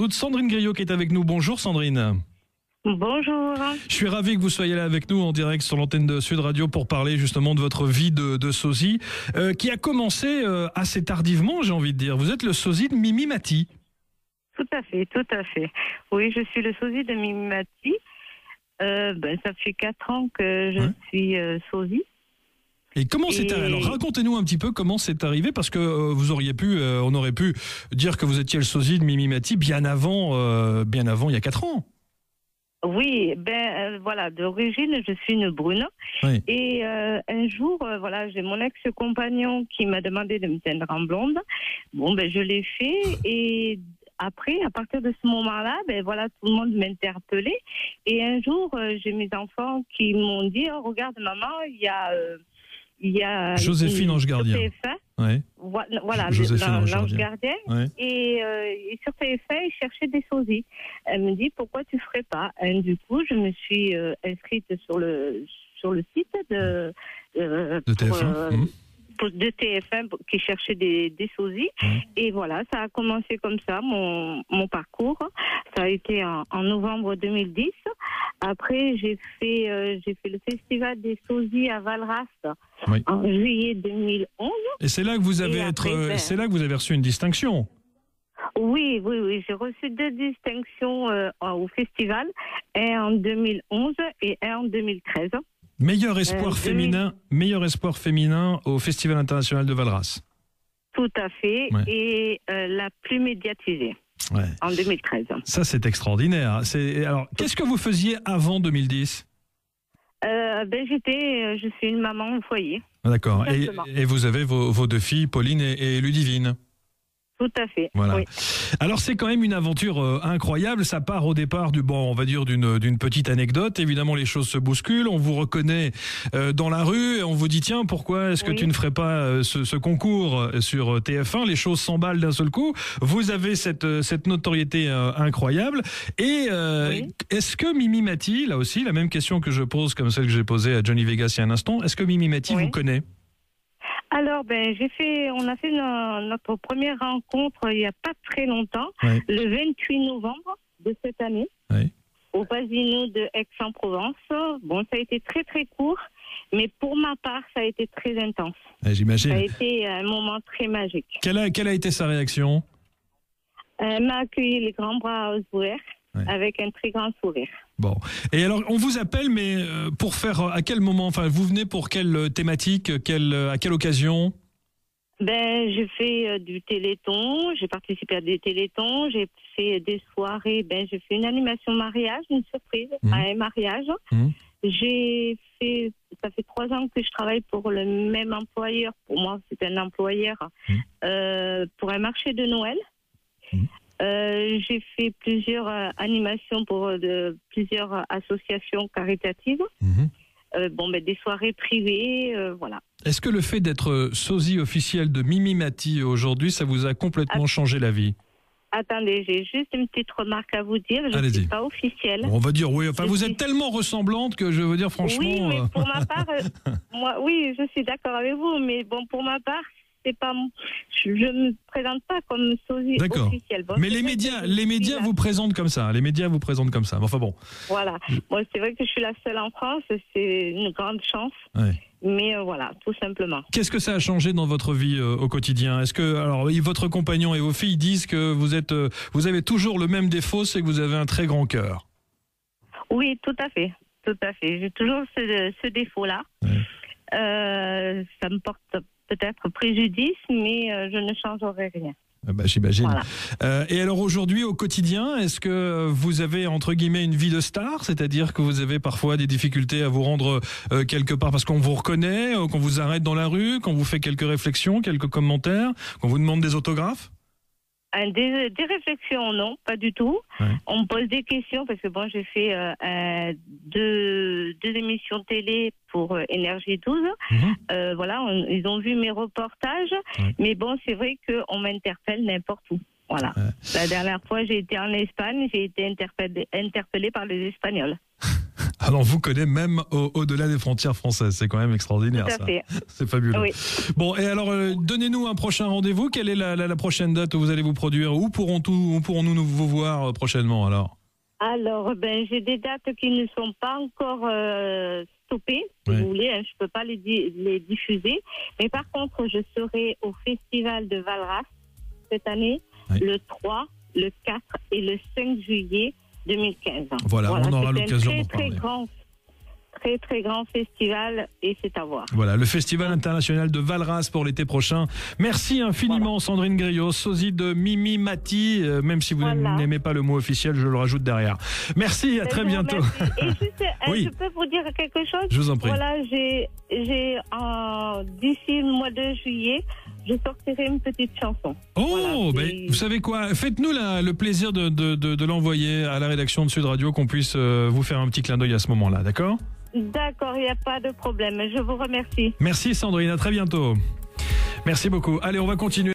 doute, Sandrine Griot qui est avec nous. Bonjour Sandrine. Bonjour. Je suis ravi que vous soyez là avec nous en direct sur l'antenne de Sud Radio pour parler justement de votre vie de sosie qui a commencé assez tardivement, j'ai envie de dire. Vous êtes le sosie de Mimi Mati. Tout à fait, tout à fait. Oui, je suis le sosie de Mimi Mati. Ça fait 4 ans que je suis sosie. Et comment c'est arrivé? Alors racontez-nous un petit peu comment c'est arrivé, parce que vous auriez pu, on aurait pu dire que vous étiez le sosie de Mimi Mati bien avant il y a 4 ans. Oui, voilà, d'origine, je suis une brune. Oui. Et un jour, j'ai mon ex-compagnon qui m'a demandé de me teindre en blonde. Je l'ai fait et après, à partir de ce moment-là, tout le monde m'interpellait. Et un jour, j'ai mes enfants qui m'ont dit, oh, regarde maman, il y a Joséphine Ange Gardien. Ouais. Voilà, l'Ange Gardien. Ouais. Et sur TF1, ils cherchaient des sosies. Elle me dit, pourquoi tu ne ferais pas? Et du coup, je me suis inscrite sur le site de TF1. De TF1 qui cherchait des sosies. Et voilà, ça a commencé comme ça, mon parcours. Ça a été en novembre 2010. Après, j'ai fait le festival des sosies à Valras en juillet 2011. Et c'est là que vous avez c'est là que vous avez reçu une distinction. Oui, j'ai reçu 2 distinctions au festival, un en 2011 et un en 2013. Meilleur espoir féminin au Festival international de Valras. Tout à fait, et la plus médiatisée en 2013. Ça, c'est extraordinaire. Alors, qu'est-ce que vous faisiez avant 2010 ? Je suis une maman au foyer. D'accord. Et vous avez vos 2 filles, Pauline et Ludivine. Tout à fait. Voilà. Oui. Alors c'est quand même une aventure incroyable. Ça part au départ d'une petite anecdote. Évidemment, les choses se bousculent. On vous reconnaît dans la rue et on vous dit tiens, pourquoi est-ce que tu ne ferais pas ce concours sur TF1 ? Les choses s'emballent d'un seul coup. Vous avez cette notoriété incroyable. Et est-ce que Mimi Mati, là aussi, la même question que je pose comme celle que j'ai posée à Johnny Vegas il y a un instant, est-ce que Mimi Mati vous connaît ? Alors, on a fait notre première rencontre il n'y a pas très longtemps, le 28 novembre de cette année, au Casino de Aix-en-Provence. Bon, ça a été très très court, mais pour ma part, ça a été très intense. J'imagine. Ça a été un moment très magique. Quelle a été sa réaction ? Elle m'a accueilli les grands bras ouverts, avec un très grand sourire. Bon. Et alors, on vous appelle, mais pour faire à quel moment ? Enfin, vous venez pour quelle thématique ? À quelle occasion ? J'ai fait du téléthon, j'ai participé à des téléthons, j'ai fait des soirées, j'ai fait une animation mariage, une surprise à un mariage. Ça fait 3 ans que je travaille pour le même employeur. Pour moi, c'est un employeur pour un marché de Noël. J'ai fait plusieurs animations pour plusieurs associations caritatives. Des soirées privées, voilà. Est-ce que le fait d'être sosie officielle de Mimi Mati aujourd'hui, ça vous a complètement changé la vie ? Attendez, j'ai juste une petite remarque à vous dire. Je ne suis pas officielle. On va dire oui. Enfin, vous êtes tellement ressemblante que je veux dire franchement... Oui, mais pour ma part, je suis d'accord avec vous. Mais bon, pour ma part, je ne me présente pas comme sosie officielle. Bon, mais les médias vous présentent comme ça. Les médias vous présentent comme ça. Enfin bon. Voilà. Moi, c'est vrai que je suis la seule en France. C'est une grande chance. Mais voilà, tout simplement. Qu'est-ce que ça a changé dans votre vie au quotidien ? Est-ce que votre compagnon et vos filles disent que vous avez toujours le même défaut, c'est que vous avez un très grand cœur ? Oui, tout à fait. Tout à fait. J'ai toujours ce défaut-là. Ça me porte peut-être préjudice, mais je ne changerai rien. J'imagine. Voilà. Et alors aujourd'hui, au quotidien, est-ce que vous avez entre guillemets une vie de star, c'est-à-dire que vous avez parfois des difficultés à vous rendre quelque part parce qu'on vous reconnaît, qu'on vous arrête dans la rue, qu'on vous fait quelques réflexions, quelques commentaires, qu'on vous demande des autographes ? Des réflexions, non, pas du tout. On me pose des questions parce que j'ai fait 2 émissions télé pour Énergie 12. Ils ont vu mes reportages, mais c'est vrai qu'on m'interpelle n'importe où. Voilà. La dernière fois, j'ai été en Espagne, j'ai été interpellée par les Espagnols. Alors, on vous connaît même au-delà des frontières françaises. C'est quand même extraordinaire, ça. C'est fabuleux. Oui. Bon, et alors, donnez-nous un prochain rendez-vous. Quelle est la prochaine date où vous allez vous produire? Où pourrons-nous vous voir prochainement, alors? Alors, j'ai des dates qui ne sont pas encore stoppées, si vous voulez. Je ne peux pas les diffuser. Mais par contre, je serai au Festival de Valras cette année, le 3, le 4 et le 5 juillet 2015. Voilà, on aura l'occasion d'en parler. Très grand festival et c'est à voir. Voilà, le Festival international de Valras pour l'été prochain. Merci infiniment Sandrine Griot, sosie de Mimi Mati, même si vous n'aimez pas le mot officiel, je le rajoute derrière. Merci, à très bientôt. Et juste, je peux vous dire quelque chose? Je vous en prie. Voilà, j'ai d'ici le mois de juillet, je sortirai une petite chanson. Oh, voilà, vous savez quoi? Faites-nous le plaisir de l'envoyer à la rédaction de Sud Radio, qu'on puisse vous faire un petit clin d'œil à ce moment-là, d'accord? D'accord, il n'y a pas de problème. Je vous remercie. Merci Sandrine, à très bientôt. Merci beaucoup. Allez, on va continuer.